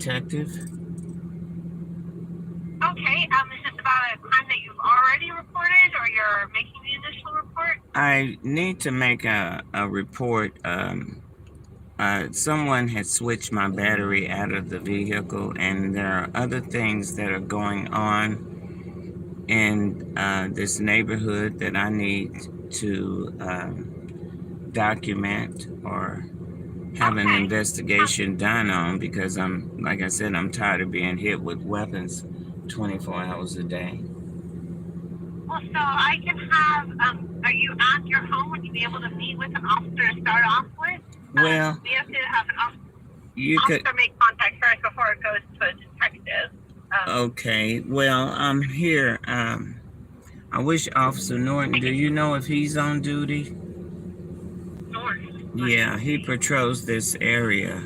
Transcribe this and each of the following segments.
detective. Okay, is this about a crime that you've already reported or you're making the initial report? I need to make a report. Someone had switched my battery out of the vehicle, and there are other things that are going on in this neighborhood that I need to document or have an investigation done on, because like I said, I'm tired of being hit with weapons 24 hours a day. Well, so I can have, are you at your home? Would you be able to meet with an officer to start off with? Well, we have to have an officer could make contact first before it goes to a detective. Okay, well, I'm here. I wish Officer Norton, do you know if he's on duty? Norton? Yeah, he patrols this area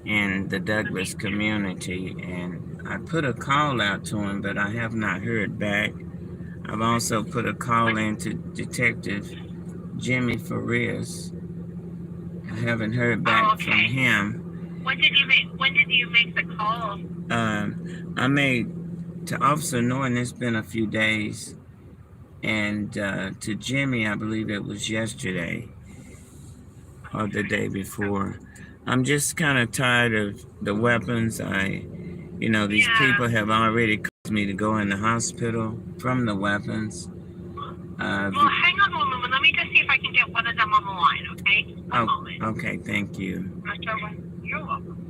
in the Douglas community, and I put a call out to him, but I have not heard back. I've also put a call in to Detective Jimmy Farias. I haven't heard back from him. When did you make the call? I made to Officer Norton, it's been a few days, and to Jimmy, I believe it was yesterday or the day before. I'm just kind of tired of the weapons. These people have already caused me to go in the hospital from the weapons. Well, hang on one moment. Let me just see if I can get one of them on the line, okay? One moment. Okay, thank you. You're welcome.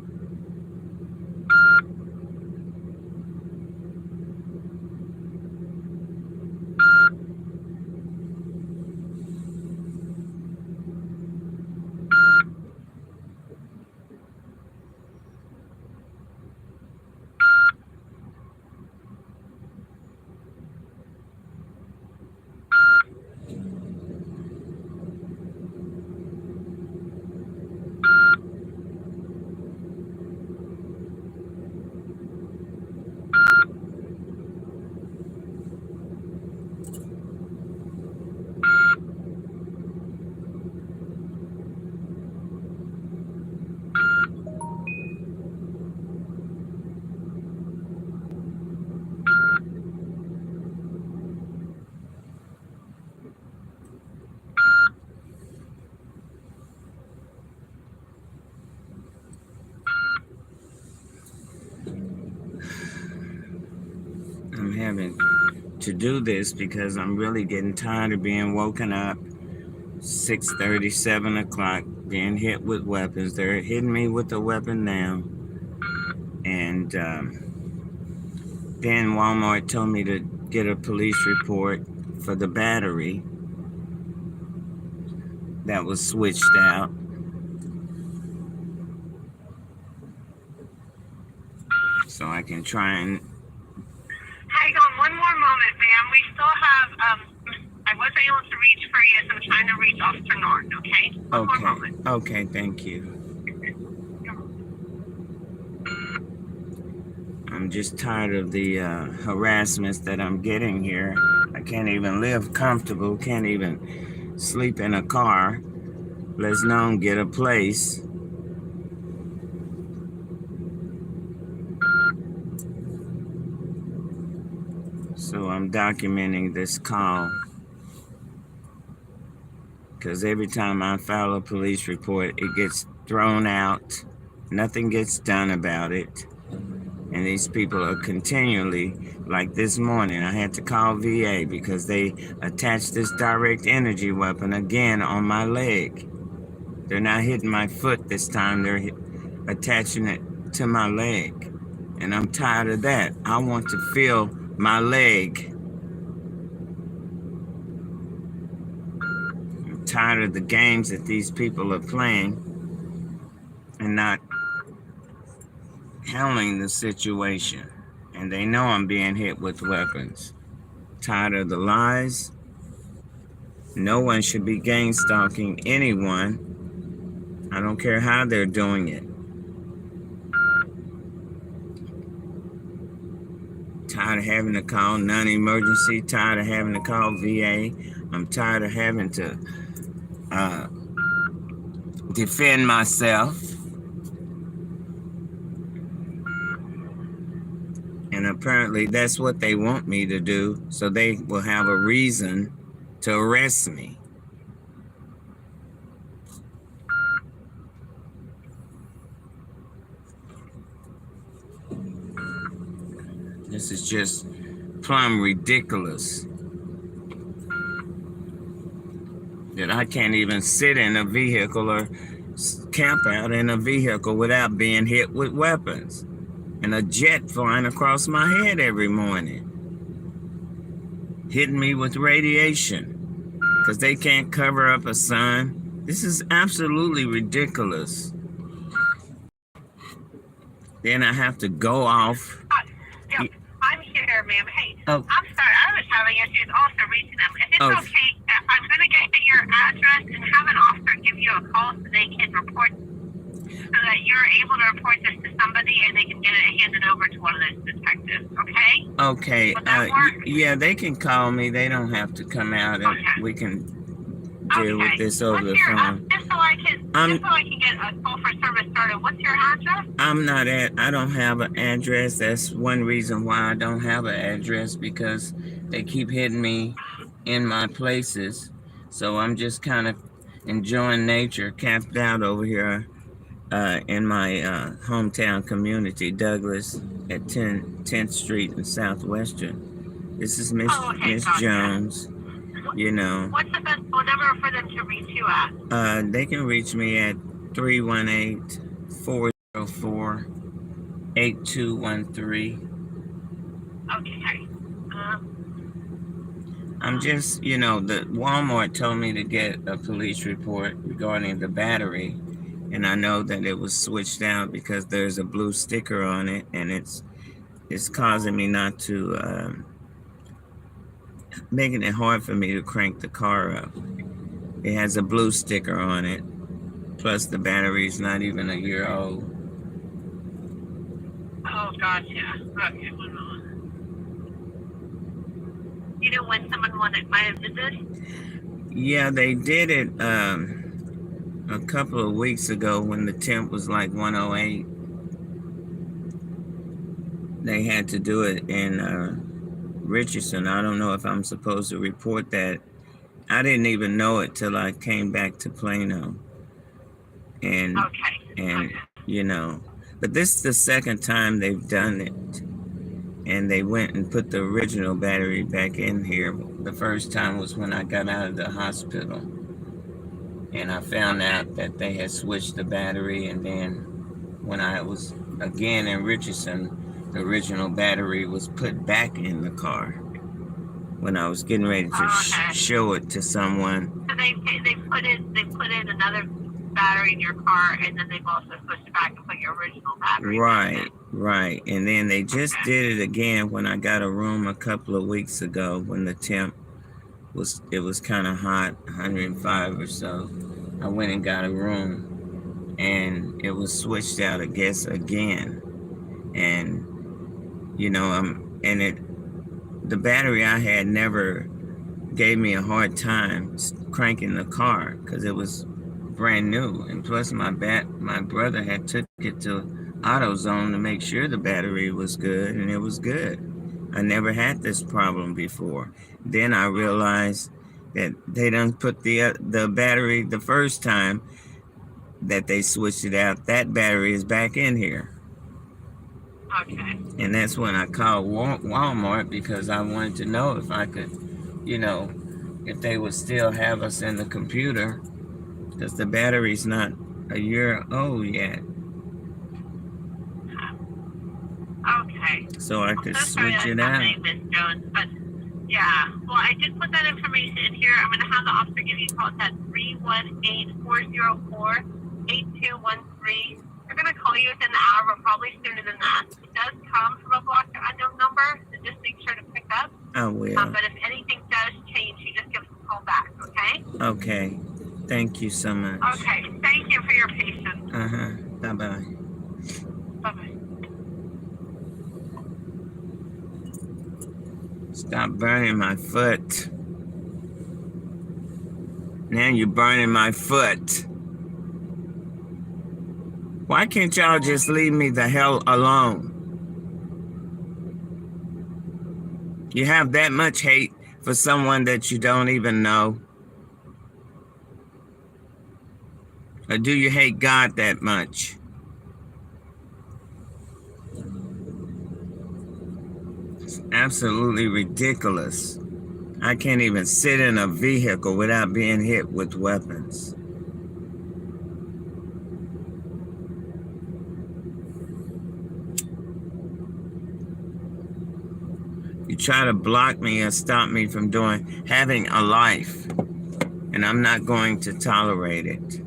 I'm having to do this because I'm really getting tired of being woken up 6:30, 7 o'clock, being hit with weapons. They're hitting me with a weapon now. And then Walmart told me to get a police report for the battery that was switched out. So I can try and... Hang on one more moment, ma'am. We still have, I wasn't able to reach for you, so I'm trying to reach Officer Norton, okay? One more moment. Okay, thank you. I'm just tired of the harassments that I'm getting here. I can't even live comfortable, can't even sleep in a car, let alone get a place. So I'm documenting this call, because every time I file a police report, it gets thrown out. Nothing gets done about it. And these people are continually, like this morning, I had to call VA because they attached this direct energy weapon again on my leg. They're not hitting my foot this time, they're attaching it to my leg. And I'm tired of that. I want to feel my leg. I'm tired of the games that these people are playing and not handling the situation. And they know I'm being hit with weapons. Tired of the lies. No one should be gang stalking anyone. I don't care how they're doing it. Tired of having to call non-emergency. Tired of having to call VA. I'm tired of having to defend myself. And apparently that's what they want me to do, so they will have a reason to arrest me. This is just plumb ridiculous that I can't even sit in a vehicle or camp out in a vehicle without being hit with weapons and a jet flying across my head every morning, hitting me with radiation because they can't cover up a sun. This is absolutely ridiculous. Then I have to go off. Yep, I'm here, ma'am. Hey, Oh. I'm sorry. I was having issues also reaching them. If it's Oh. okay, I'm going to get your address and have an officer give you a call so they can report, so that you're able to report this to somebody and they can get it handed over to one of those detectives, okay? Okay. Would that work? Yeah, they can call me. They don't have to come out, and Okay. we can deal with this over the What's your, phone. just so I can get a call for service started, what's your address? I don't have an address. That's one reason why I don't have an address, because they keep hitting me in my places. So I'm just kind of enjoying nature, camped out over here in my hometown community, Douglas, at 10th Street in Southwestern. This is Miss Gotcha. Jones. You know. What's the best phone number for them to reach you at? They can reach me at 318-404-8213. Okay. I'm just, the Walmart told me to get a police report regarding the battery, and I know that it was switched out because there's a blue sticker on it, and it's causing me not to, making it hard for me to crank the car up. It has a blue sticker on it, plus the battery's not even a year old. Oh, gotcha. Okay, hold on. You know when someone might have did this? Yeah, they did it a couple of weeks ago when the temp was like 108. They had to do it in Richardson. I don't know if I'm supposed to report that. I didn't even know it till I came back to Plano. And but this is the second time they've done it. And they went and put the original battery back in here. The first time was when I got out of the hospital. And I found out that they had switched the battery. And then when I was again in Richardson, the original battery was put back in the car when I was getting ready to show it to someone. So they put in another battery in your car, and then they've also switched back and put your original battery. Right. And then they just did it again when I got a room a couple of weeks ago when the temp was kind of hot, 105 or so. I went and got a room, and it was switched out, I guess, again. And the battery I had never gave me a hard time cranking the car because it was brand new, and plus my brother had took it to AutoZone to make sure the battery was good, and it was good. I never had this problem before. Then I realized that they done put the battery the first time that they switched it out. That battery is back in here. Okay. And that's when I called Walmart because I wanted to know if I could, if they would still have us in the computer, because the battery's not a year old yet. Okay. So I could switch it out. Miss Jones, but yeah. Well, I did put that information in here. I'm going to have the officer give you a call at 318-404-8213. They're going to call you within the hour, but probably sooner than that. It does come from a blocked unknown number, so just make sure to pick up. I will. But if anything does change, you just give us a call back, okay? Okay. Thank you so much. Okay. Thank you for your patience. Bye-bye. Bye-bye. Stop burning my foot. Now you're burning my foot. Why can't y'all just leave me the hell alone? You have that much hate for someone that you don't even know? Or do you hate God that much? It's absolutely ridiculous. I can't even sit in a vehicle without being hit with weapons. You try to block me or stop me from having a life, and I'm not going to tolerate it.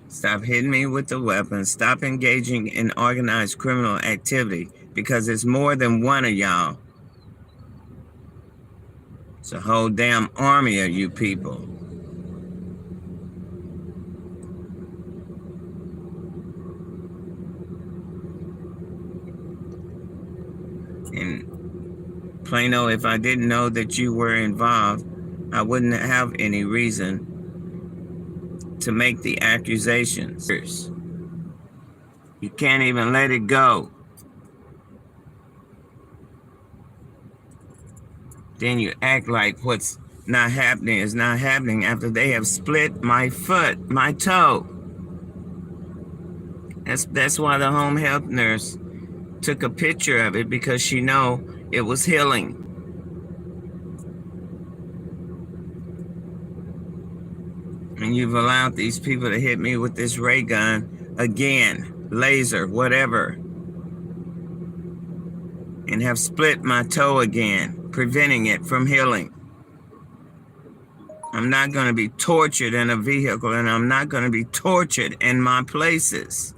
Stop hitting me with the weapons. Stop engaging in organized criminal activity, because it's more than one of y'all. It's a whole damn army of you people. And Plano, if I didn't know that you were involved, I wouldn't have any reason to make the accusations. You can't even let it go. Then you act like what's not happening is not happening after they have split my foot, my toe. That's why the home health nurse took a picture of it, because she know it was healing. And you've allowed these people to hit me with this ray gun again, laser, whatever, and have split my toe again, preventing it from healing. I'm not going to be tortured in a vehicle, and I'm not going to be tortured in my places.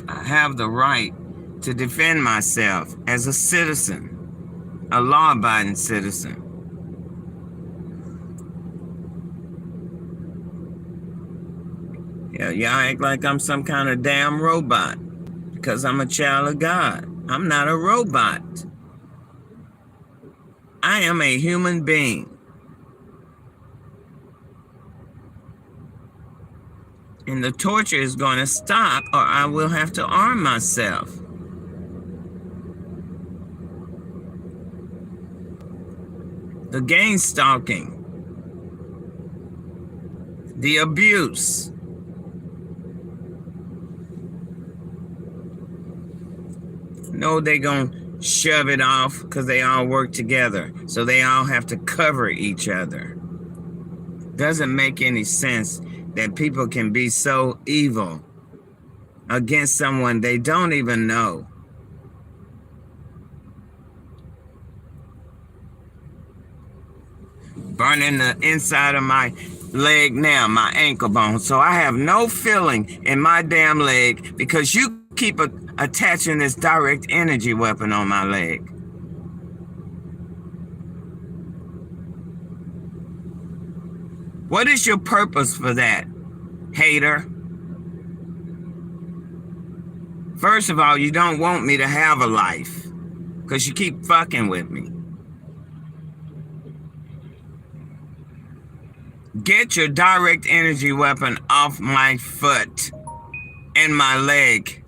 I have the right to defend myself as a citizen, a law-abiding citizen. Yeah, y'all act like I'm some kind of damn robot because I'm a child of God. I'm not a robot. I am a human being. And the torture is going to stop, or I will have to arm myself. The gang stalking, the abuse. No, they gonna shove it off because they all work together. So they all have to cover each other. Doesn't make any sense that people can be so evil against someone they don't even know. Burning the inside of my leg now, my ankle bone. So I have no feeling in my damn leg because you keep attaching this direct energy weapon on my leg. What is your purpose for that, hater? First of all, you don't want me to have a life because you keep fucking with me. Get your direct energy weapon off my foot and my leg.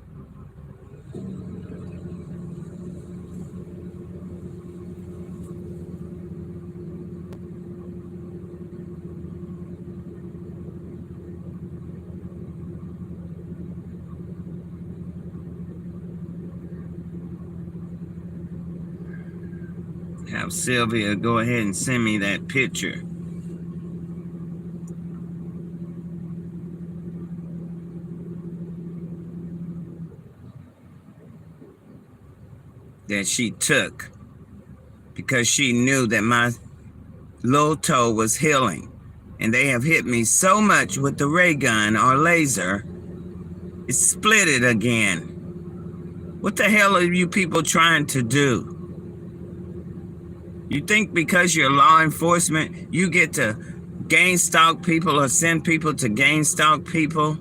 Have Sylvia go ahead and send me that picture. That she took because she knew that my little toe was healing. And they have hit me so much with the ray gun or laser, it split it again. What the hell are you people trying to do? You think because you're law enforcement, you get to gang stalk people or send people to gang stalk people?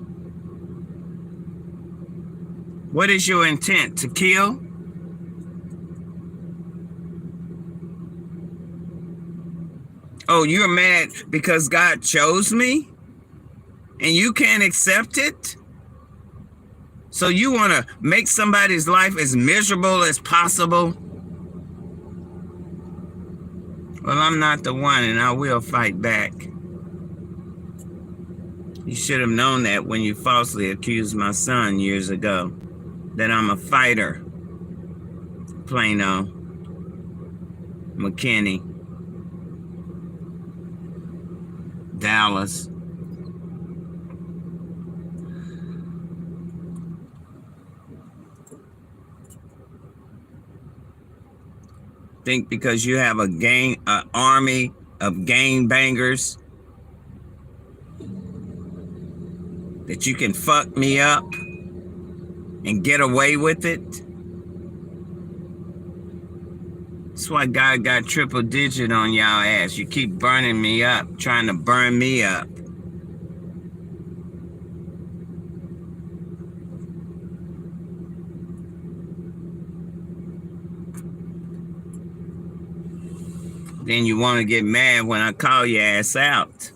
What is your intent? To kill? Oh, you're mad because God chose me and you can't accept it? So you want to make somebody's life as miserable as possible? Well, I'm not the one, and I will fight back. You should have known that when you falsely accused my son years ago, that I'm a fighter. Plano, McKinney, Dallas. Think because you have an army of gang bangers that you can fuck me up and get away with it? That's why God got triple digit on y'all ass. You keep burning me up, trying to burn me up. Then you want to get mad when I call your ass out.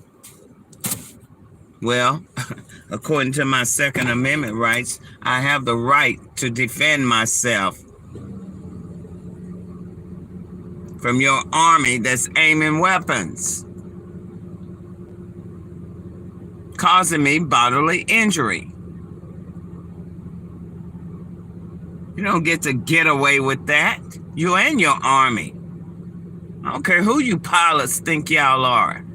Well, according to my Second Amendment rights, I have the right to defend myself from your army that's aiming weapons, causing me bodily injury. You don't get to get away with that. You and your army. I don't care who you pilots think y'all are.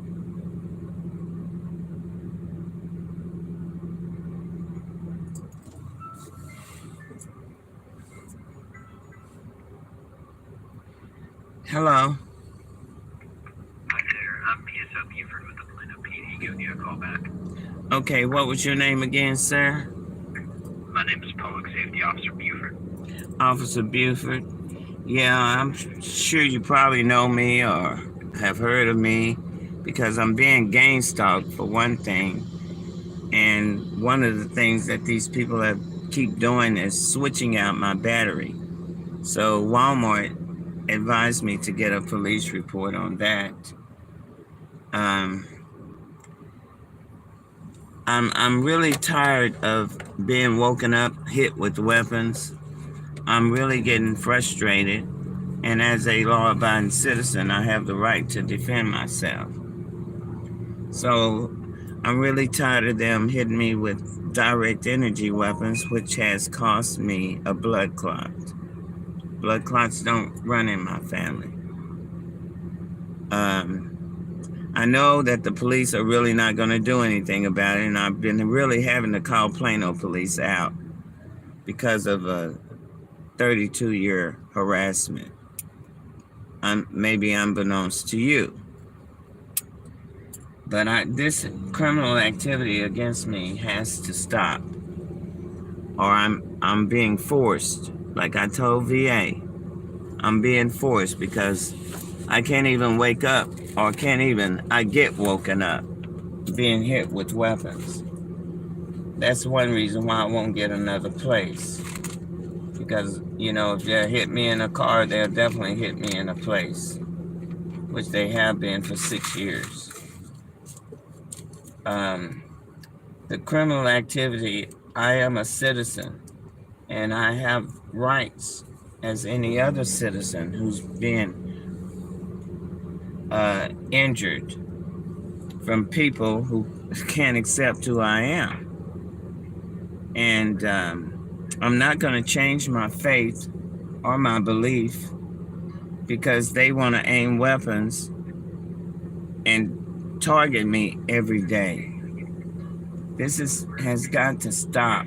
Hello. Hi there, I'm PSO Buford with the Plano PD giving you a call back. Okay, what was your name again, sir? My name is Public Safety Officer Buford. Officer Buford. Yeah, I'm sure you probably know me or have heard of me because I'm being gang stalked for one thing. And one of the things that these people keep doing is switching out my battery. So Walmart advised me to get a police report on that. I'm really tired of being woken up, hit with weapons. I'm really getting frustrated. And as a law-abiding citizen, I have the right to defend myself. So I'm really tired of them hitting me with direct energy weapons, which has cost me a blood clot. Blood clots don't run in my family. I know that the police are really not going to do anything about it, and I've been really having to call Plano police out because of a 32-year harassment, maybe unbeknownst to you. But this criminal activity against me has to stop, or I'm being forced. Like I told VA, I'm being forced because I can't even wake up, or I get woken up being hit with weapons. That's one reason why I won't get another place. Because, if they hit me in a car, they'll definitely hit me in a place, which they have been for 6 years. The criminal activity, I am a citizen, and I have rights as any other citizen who's been injured from people who can't accept who I am. And I'm not going to change my faith or my belief because they want to aim weapons and target me every day. This has got to stop.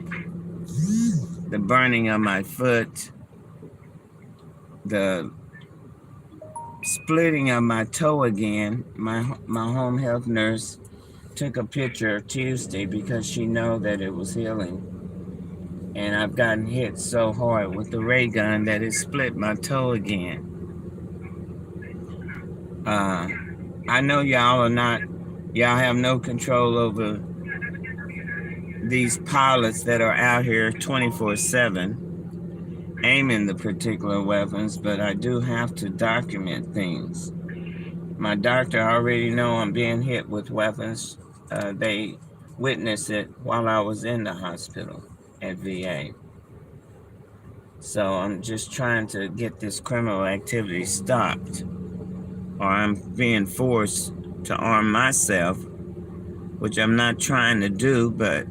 The burning of my foot, the splitting of my toe again. My home health nurse took a picture Tuesday because she knew that it was healing. And I've gotten hit so hard with the ray gun that it split my toe again. I know y'all have no control over these pilots that are out here 24/7 aiming the particular weapons, but I do have to document things. My doctor already know I'm being hit with weapons. They witnessed it while I was in the hospital at VA. So I'm just trying to get this criminal activity stopped, or I'm being forced to arm myself, which I'm not trying to do, but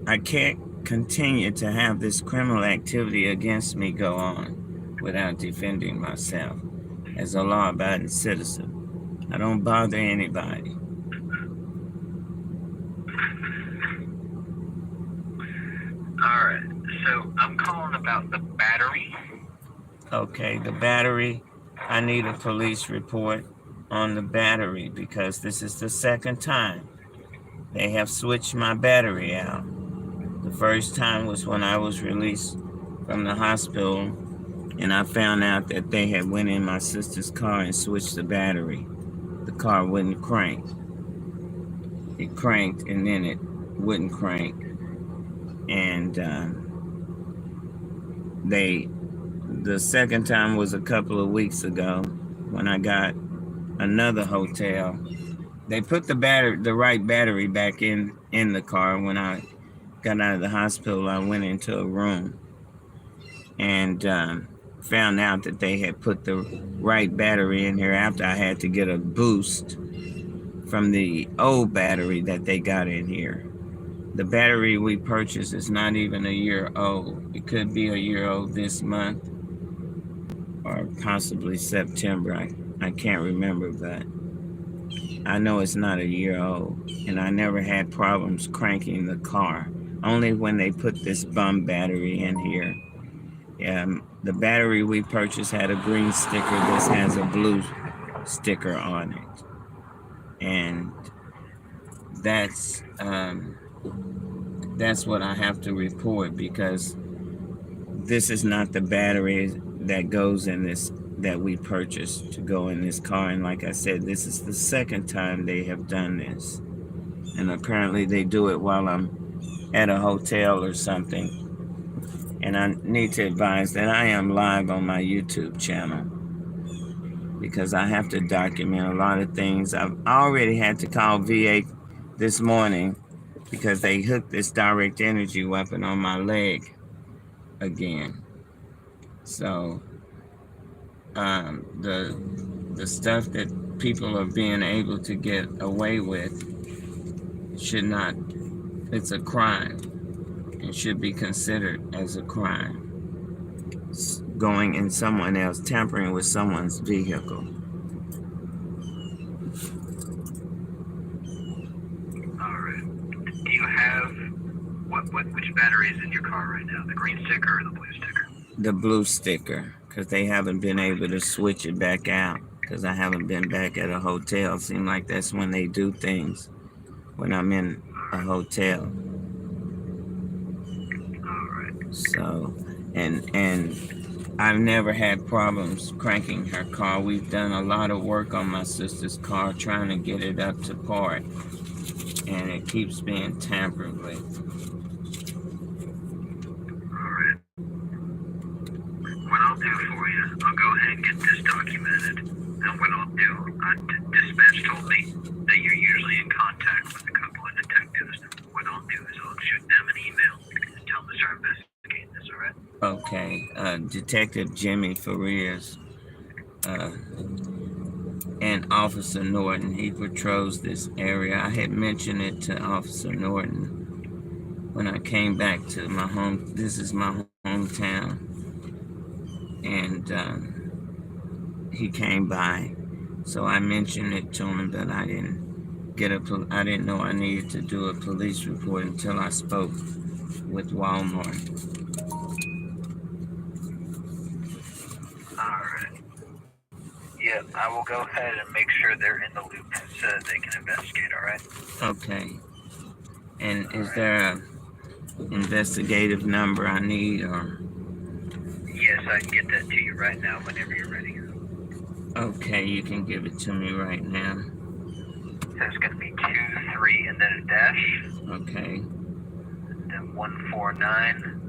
I can't continue to have this criminal activity against me go on without defending myself as a law-abiding citizen. I don't bother anybody. Alright, so I'm calling about the battery. Okay, the battery, I need a police report on the battery because this is the second time they have switched my battery out. The first time was when I was released from the hospital and I found out that they had went in my sister's car and switched the battery. The car wouldn't crank. It cranked and then it wouldn't crank. And the second time was a couple of weeks ago when I got another hotel. They put the right battery back in the car. When I got out of the hospital, I went into a room and found out that they had put the right battery in here after I had to get a boost from the old battery that they got in here. The battery we purchased is not even a year old. It could be a year old this month or possibly September. I can't remember, but I know it's not a year old. And I never had problems cranking the car. Only when they put this bum battery in here. The battery we purchased had a green sticker. This has a blue sticker on it. And that's what I have to report because this is not the battery that goes in this that we purchased to go in this car. And like I said, this is the second time they have done this. And apparently they do it while I'm at a hotel or something. And I need to advise that I am live on my YouTube channel because I have to document a lot of things. I've already had to call VA this morning because they hooked this direct energy weapon on my leg again. So the stuff that people are being able to get away with should not, it's a crime. It should be considered as a crime. Going in someone else, tampering with someone's vehicle. Alright. Do you have which battery is in your car right now? The green sticker or the blue sticker? The blue sticker, because they haven't been able to switch it back out. Because I haven't been back at a hotel. Seems like that's when they do things. When I'm in a hotel. Alright. So, and I've never had problems cranking her car. We've done a lot of work on my sister's car trying to get it up to par. And it keeps being tampered with. Alright. What I'll do for you, I'll go ahead and get this documented. And what I'll do, dispatch told me that you're usually in contact with a couple of detectives. What I'll do is I'll shoot them an email and tell them to start investigating this, alright? Okay, Detective Jimmy Farias and Officer Norton, he patrols this area. I had mentioned it to Officer Norton when I came back to my home. This is my hometown. And he came by. So I mentioned it to him, but I didn't know I needed to do a police report until I spoke with Walmart. Alright. Yeah, I will go ahead and make sure they're in the loop so that they can investigate, alright? Okay. And is there a investigative number I need, or? Yes, I can get that to you right now whenever you're ready. Okay, you can give it to me right now. So it's going to be 23 and then a dash. Okay. Then 149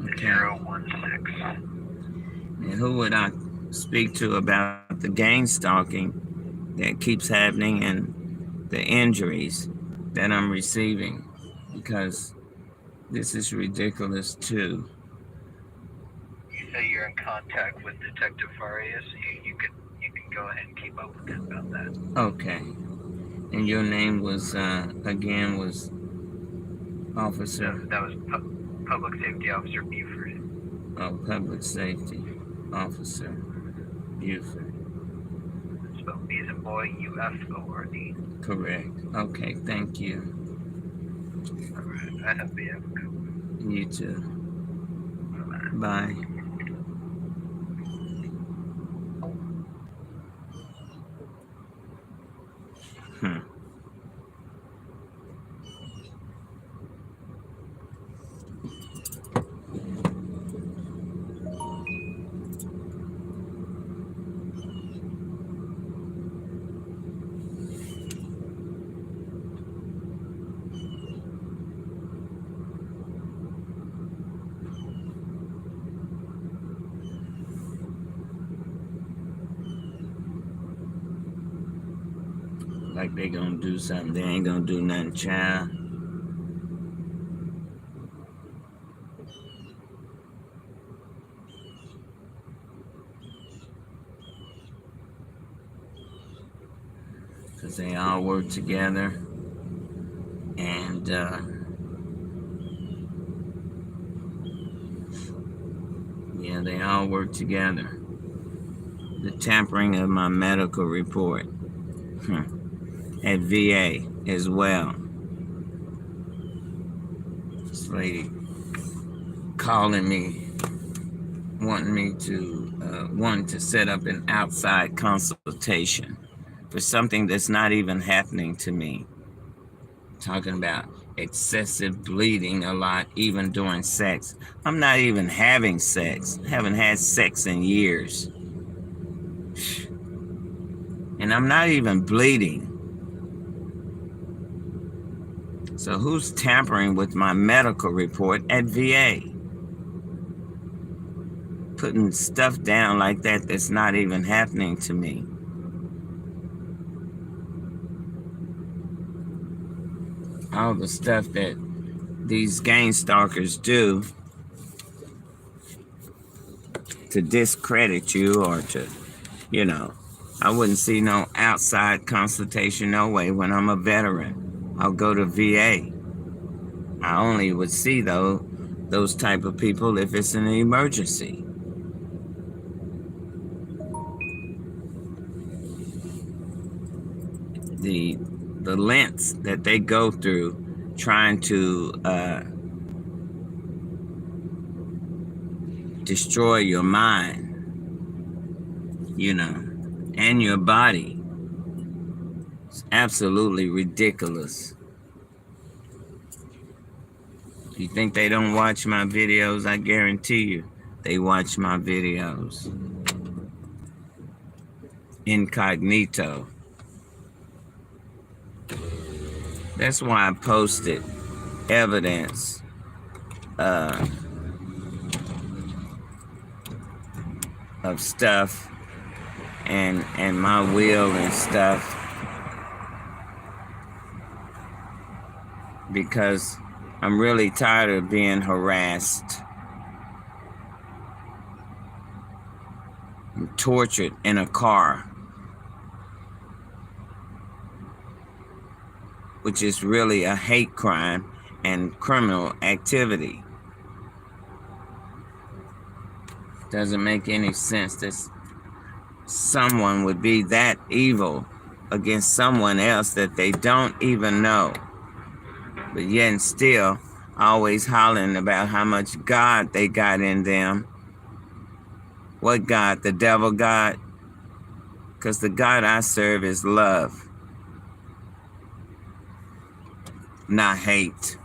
Okay. 016. And who would I speak to about the gang stalking that keeps happening and the injuries that I'm receiving, because this is ridiculous too. You say you're in contact with Detective Farias. You can go ahead and keep up with him about that. Okay. And your name was again was Officer. That was Public Safety Officer Buford. Oh, Public Safety Officer Buford. Spelled B as in boy, U-F-O-R-D. Correct. Okay, thank you. All right. I hope you have a good one. You too. Bye. Bye. Hmm. Like they gonna do something. They ain't gonna do nothing, child. Because they all work together. And yeah, they all work together. The tampering of my medical report at VA as well. This lady calling me, wanting to set up an outside consultation for something that's not even happening to me. Talking about excessive bleeding a lot, even during sex. I'm not even having sex. I haven't had sex in years. And I'm not even bleeding. So who's tampering with my medical report at VA? Putting stuff down like that that's not even happening to me. All the stuff that these gang stalkers do to discredit you or to, I wouldn't see no outside consultation, no way. When I'm a veteran, I'll go to VA. I only would see those type of people if it's an emergency. The lengths that they go through trying to destroy your mind, and your body. It's absolutely ridiculous. You think they don't watch my videos? I guarantee you they watch my videos. Incognito. That's why I posted evidence of stuff and my will and stuff, because I'm really tired of being harassed and tortured in a car, which is really a hate crime and criminal activity. Doesn't make any sense that someone would be that evil against someone else that they don't even know. But yet and still always hollering about how much God they got in them. What God? The devil God? Because the God I serve is love, not hate.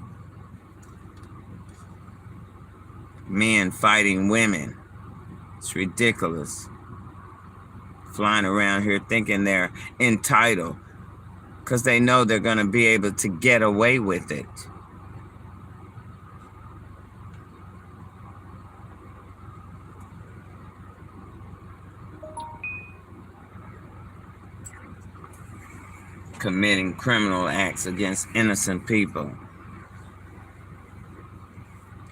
Men fighting women. It's ridiculous. Flying around here thinking they're entitled because they know they're going to be able to get away with it. committing criminal acts against innocent people.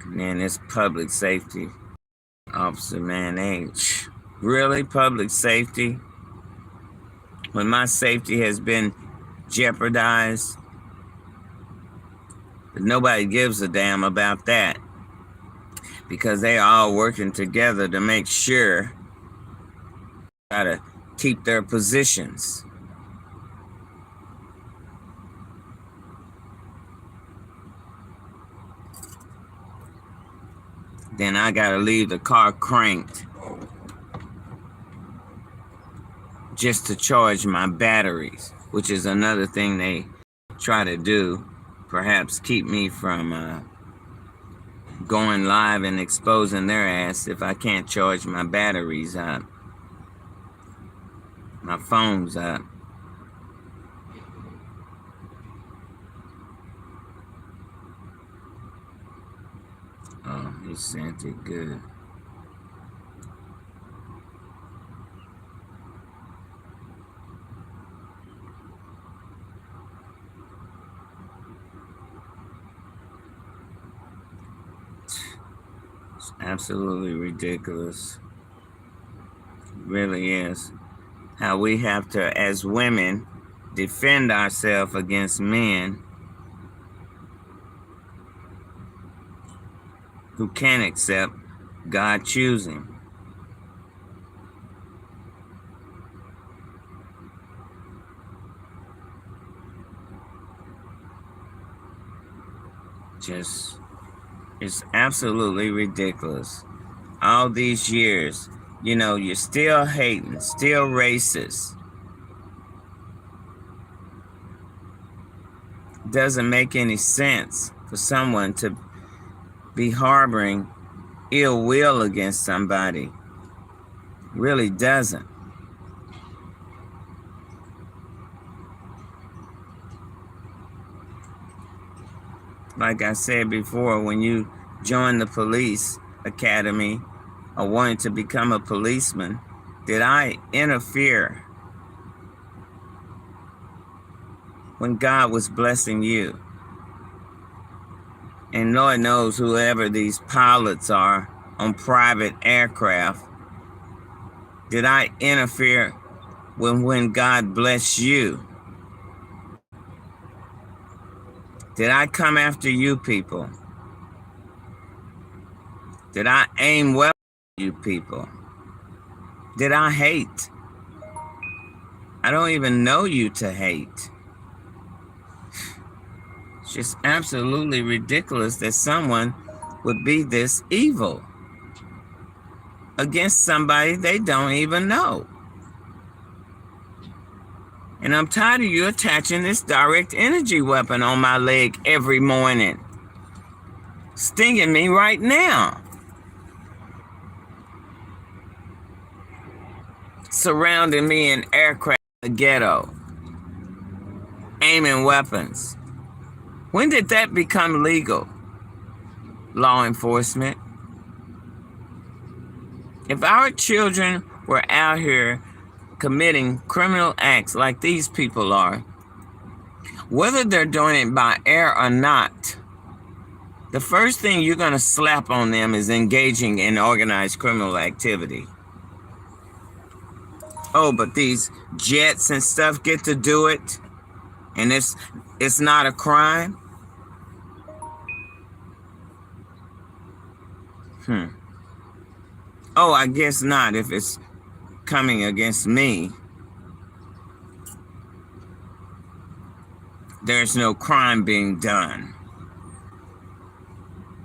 And then this public safety officer, man, really public safety? When my safety has been jeopardized, but nobody gives a damn about that, because they are all working together to make sure how to keep their positions. Then I gotta leave the car cranked just to charge my batteries, which is another thing they try to do, perhaps keep me from going live and exposing their ass if I can't charge my batteries up, my phone's up. Oh, he sent it good. It's absolutely ridiculous. It really is. How we have to, as women, defend ourselves against men who can't accept God choosing. Just, it's absolutely ridiculous. All these years, you know, you're still hating, still racist. Doesn't make any sense for someone to be harboring ill will against somebody. Really doesn't. Like I said before, when you join the police academy or wanted to become a policeman, did I interfere when God was blessing you? And Lord knows whoever these pilots are on private aircraft, did I interfere when God blessed you? Did I come after you people? Did I aim well at you people? Did I hate? I don't even know you to hate. It's just absolutely ridiculous that someone would be this evil against somebody they don't even know. And I'm tired of you attaching this direct energy weapon on my leg every morning, stinging me right now, surrounding me in aircraft, the ghetto, aiming weapons. When did that become legal? Law enforcement. If our children were out here committing criminal acts like these people are, whether they're doing it by air or not, the first thing you're going to slap on them is engaging in organized criminal activity. Oh, but these jets and stuff get to do it, and it's not a crime? Oh, I guess not if it's coming against me. There's no crime being done.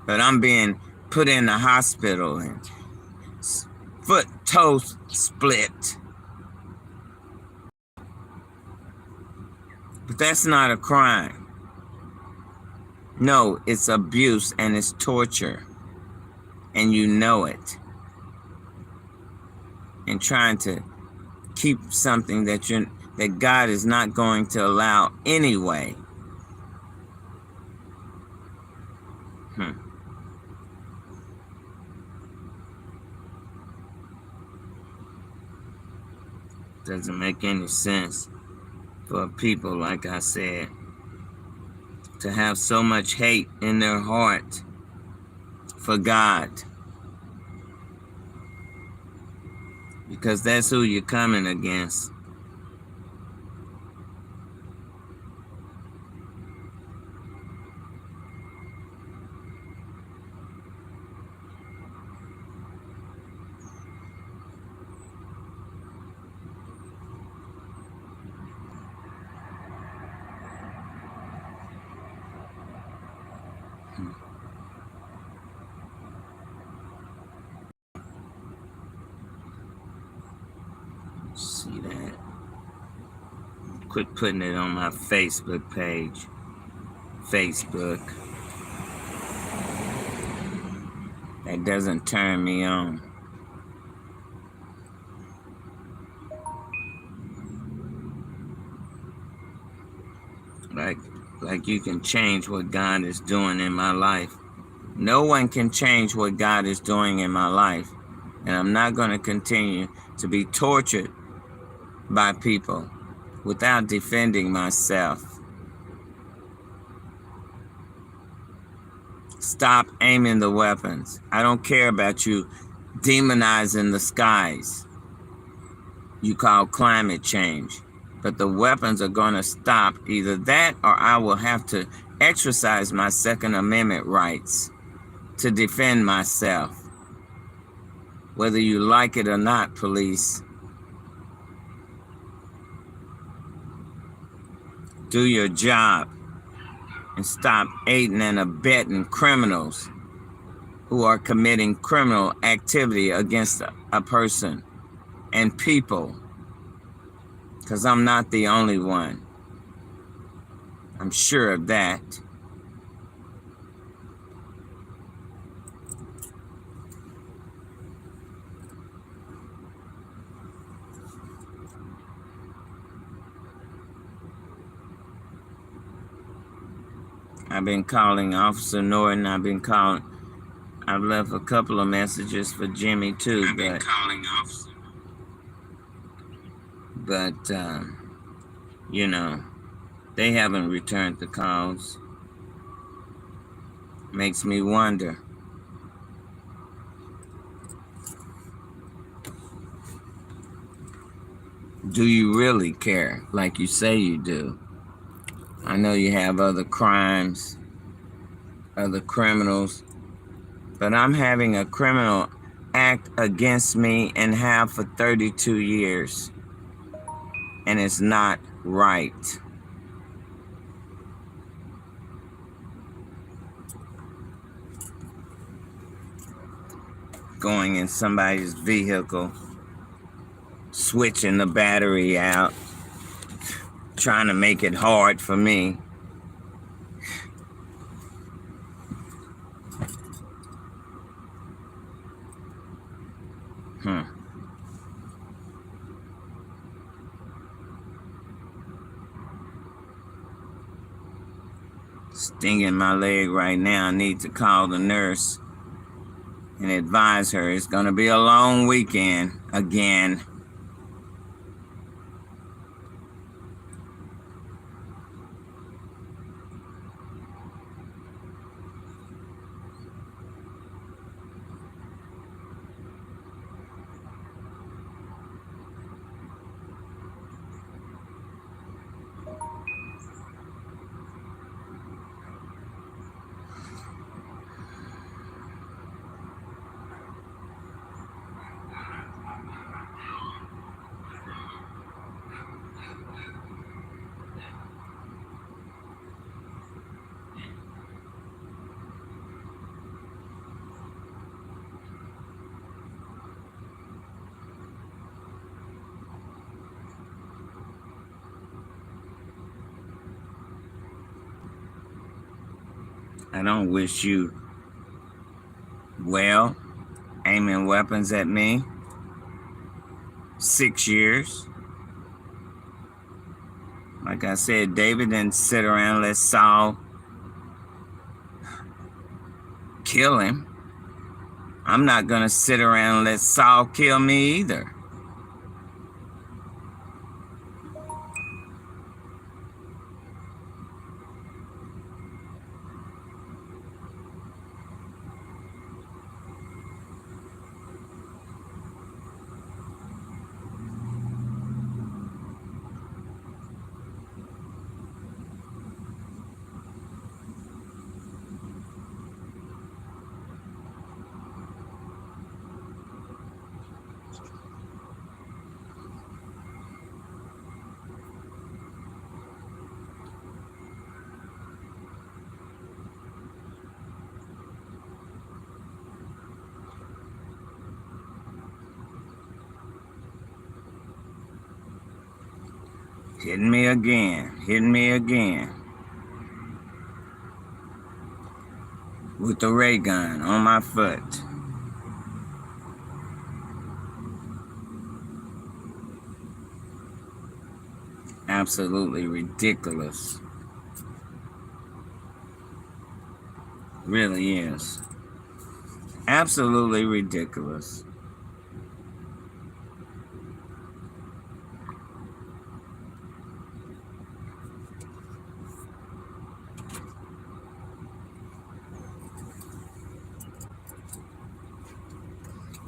But I'm being put in the hospital and foot, toe split. But that's not a crime. No, it's abuse and it's torture. And you know it. And trying to keep something that God is not going to allow anyway. Doesn't make any sense. for people, like I said, to have so much hate in their heart for God, because that's who you're coming against. See that? Quit putting it on my Facebook page. Facebook. That doesn't turn me on. Like you can change what God is doing in my life. No one can change what God is doing in my life. And I'm not going to continue to be tortured by people without defending myself. Stop aiming the weapons. I don't care about you demonizing the skies you call climate change. But the weapons are going to stop. Either that or I will have to exercise my Second Amendment rights to defend myself. Whether you like it or not, police. Do your job and stop aiding and abetting criminals who are committing criminal activity against a person and people. Because I'm not the only one. I'm sure of that. I've been calling Officer Norton. I've left a couple of messages for Jimmy too, but you know, they haven't returned the calls. Makes me wonder. Do you really care like you say you do? I know you have other crimes, other criminals, but I'm having a criminal act against me and have for 32 years. And it's not right. Going in somebody's vehicle, switching the battery out, trying to make it hard for me. Stinging my leg right now. I need to call the nurse and advise her it's going to be a long weekend again. I don't wish you well, aiming weapons at me. 6 years. Like I said, David didn't sit around and let Saul kill him. I'm not going to sit around and let Saul kill me either. Hitting me again. Hitting me again. With the ray gun on my foot. Absolutely ridiculous. Really is. Absolutely ridiculous.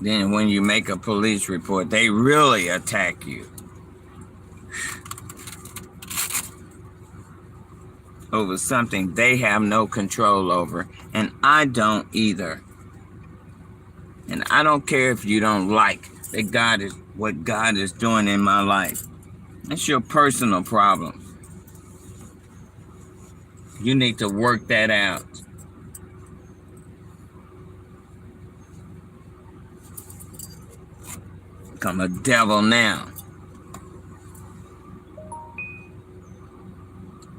Then when you make a police report, they really attack you. Over something they have no control over. And I don't either. And I don't care if you don't like that what God is doing in my life. That's your personal problem. You need to work that out. Become a devil now.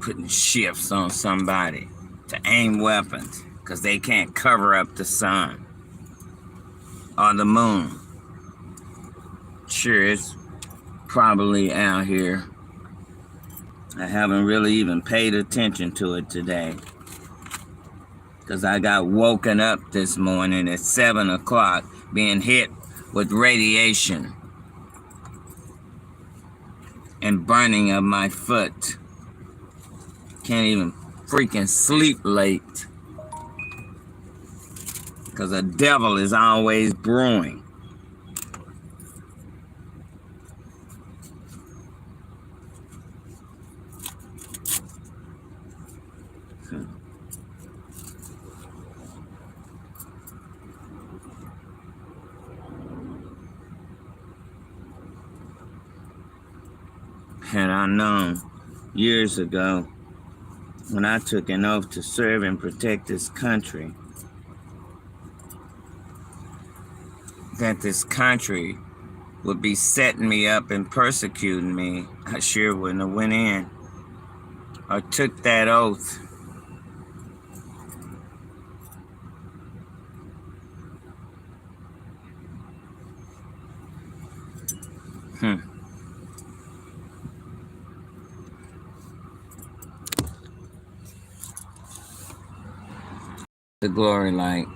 Putting shifts on somebody to aim weapons because they can't cover up the sun or the moon. Sure, it's probably out here. I haven't really even paid attention to it today because I got woken up this morning at 7 o'clock being hit with radiation and burning of my foot. Can't even freaking sleep late because the devil is always brewing. Had I known years ago when I took an oath to serve and protect this country, that this country would be setting me up and persecuting me, I sure wouldn't have went in or took that oath. The glory light.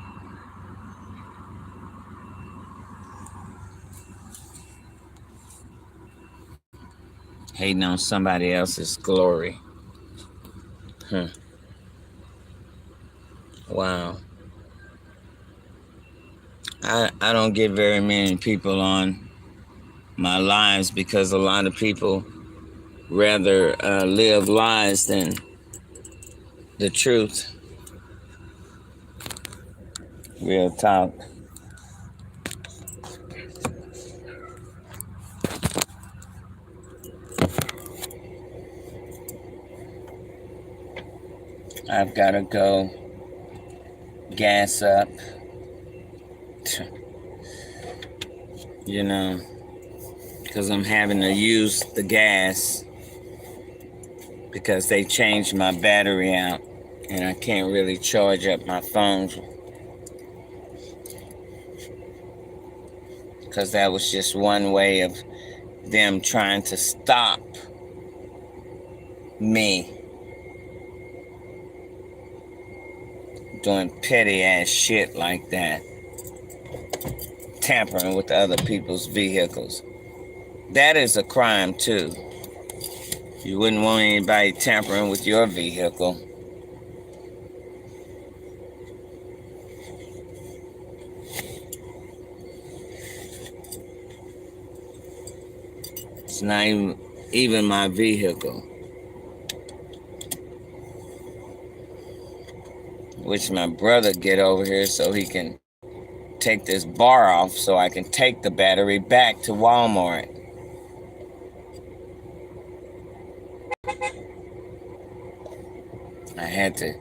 Hating on somebody else's glory. Wow. I don't get very many people on my lives because a lot of people rather live lies than the truth. Real talk. I've got to go gas up, you know, because I'm having to use the gas because they changed my battery out and I can't really charge up my phone because that was just one way of them trying to stop me doing petty ass shit like that, tampering with other people's vehicles. That is a crime too. You wouldn't want anybody tampering with your vehicle. It's not even my vehicle. Wish my brother get over here so he can take this bar off so I can take the battery back to Walmart. I had to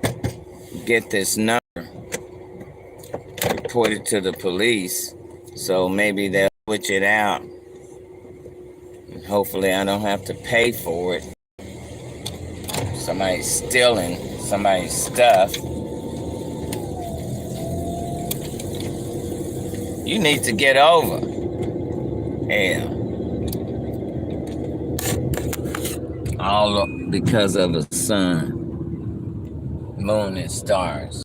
get this number, report it to the police, so maybe they'll switch it out. And Hopefully I don't have to pay for it. Somebody's stealing somebody's stuff. You need to get over. Hell. All because of a sun, moon, and stars.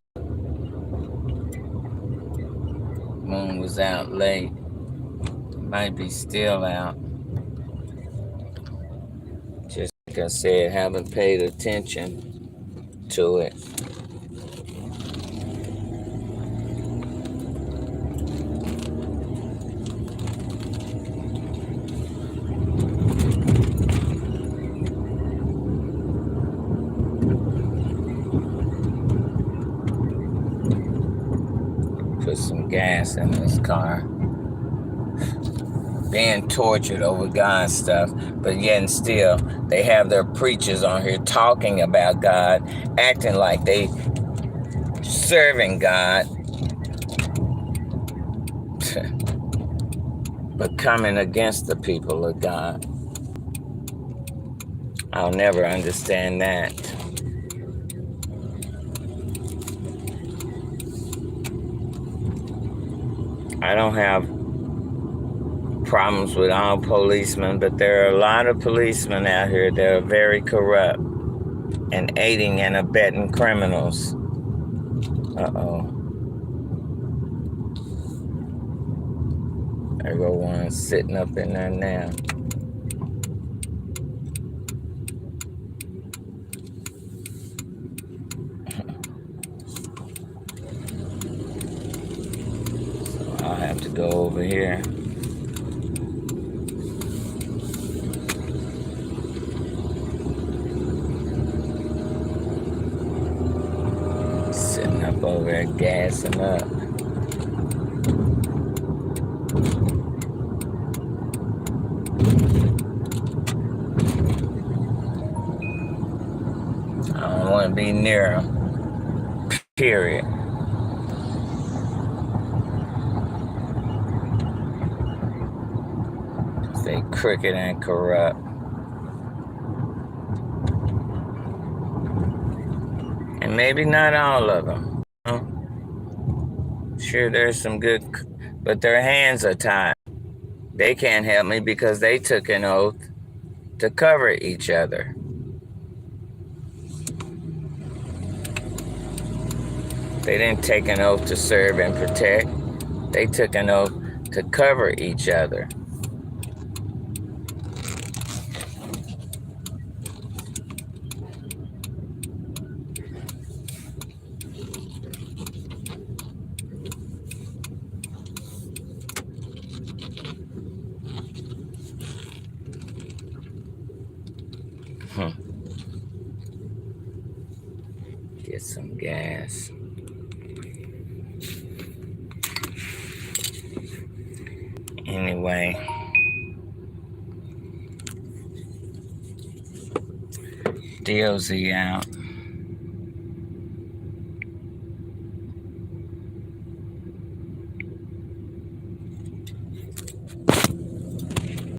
Moon was out late. Might be still out. Just like I said, haven't paid attention to it. Put some gas in this car. Being tortured over God stuff, but yet and still they have their preachers on here talking about God, acting like they serving God, but coming against the people of God. I'll never understand that. I don't have problems with all policemen, but there are a lot of policemen out here that are very corrupt and aiding and abetting criminals. There go one sitting up in there now. So I'll have to go over here. Sitting up over there gassing up. I don't want to be near them. Period. They crooked and corrupt. And maybe not all of them. Sure, there's some good, but their hands are tied. They can't help me because they took an oath to cover each other. They didn't take an oath to serve and protect. They took an oath to cover each other. Get some gas. Anyway, DOZ out.